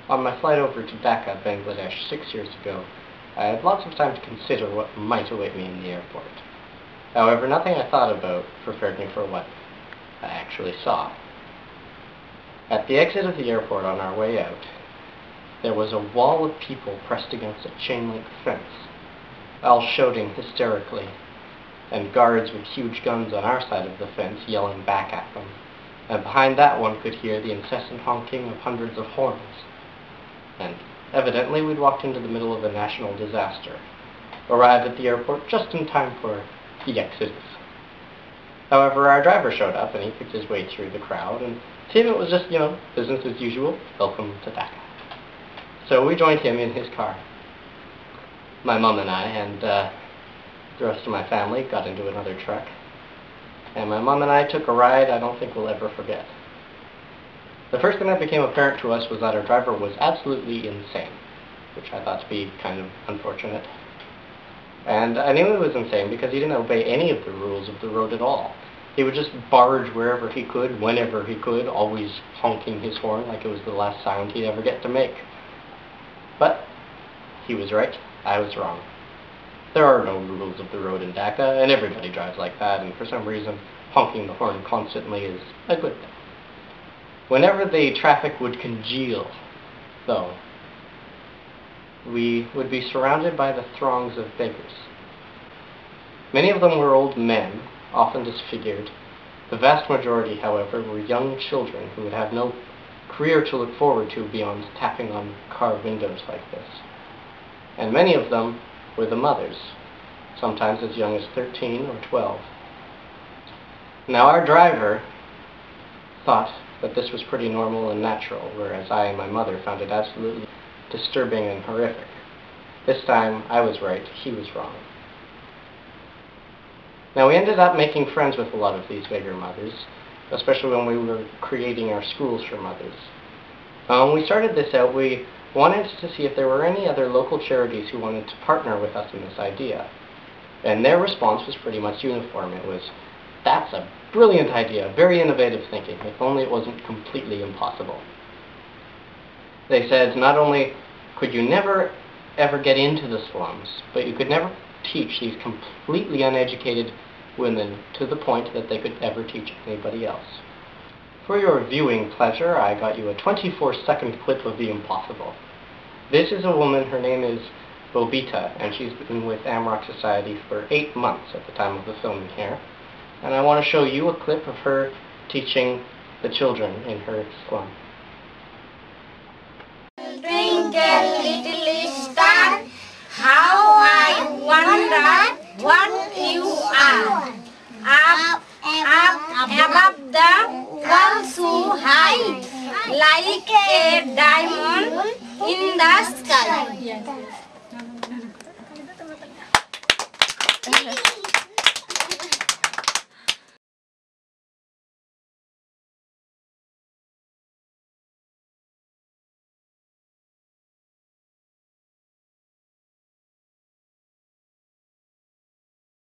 On my flight over to Dhaka, Bangladesh, 6 years ago, I had lots of time to consider what might await me in the airport. However, nothing I thought about prepared me for what I actually saw. At the exit of the airport on our way out, there was a wall of people pressed against a chain-link fence, all shouting hysterically, and guards with huge guns on our side of the fence yelling back at them. And behind that one could hear the incessant honking of hundreds of horns. And evidently we'd walked into the middle of a national disaster, arrived at the airport just in time for the exodus. However, our driver showed up and he picked his way through the crowd, and to him it was just, business as usual, welcome to Dhaka. So we joined him in his car. My mom and I and the rest of my family got into another truck, and my mom and I took a ride I don't think we'll ever forget. The first thing that became apparent to us was that our driver was absolutely insane, which I thought to be kind of unfortunate. And I knew he was insane because he didn't obey any of the rules of the road at all. He would just barge wherever he could, whenever he could, always honking his horn like it was the last sound he'd ever get to make. But he was right, I was wrong. There are no rules of the road in Dhaka, and everybody drives like that, and for some reason, honking the horn constantly is a good thing. Whenever the traffic would congeal, though, we would be surrounded by the throngs of beggars. Many of them were old men, often disfigured. The vast majority, however, were young children who would have no career to look forward to beyond tapping on car windows like this. And many of them were the mothers, sometimes as young as 13 or 12. Now our driver thought that this was pretty normal and natural, whereas I and my mother found it absolutely disturbing and horrific. This time, I was right, he was wrong. Now we ended up making friends with a lot of these beggar mothers, especially when we were creating our schools for mothers. When we started this out, we wanted to see if there were any other local charities who wanted to partner with us in this idea. And their response was pretty much uniform. It was, "That's a brilliant idea, very innovative thinking, if only it wasn't completely impossible." They said not only could you never ever get into the slums, but you could never teach these completely uneducated women to the point that they could ever teach anybody else. For your viewing pleasure, I got you a 24-second clip of the impossible. This is a woman, her name is Bobita, and she's been with Amrock Society for 8 months at the time of the filming here. And I want to show you a clip of her teaching the children in her slum. Twinkle little star, how I wonder what you are. Up above the world so high, like a diamond in the sky.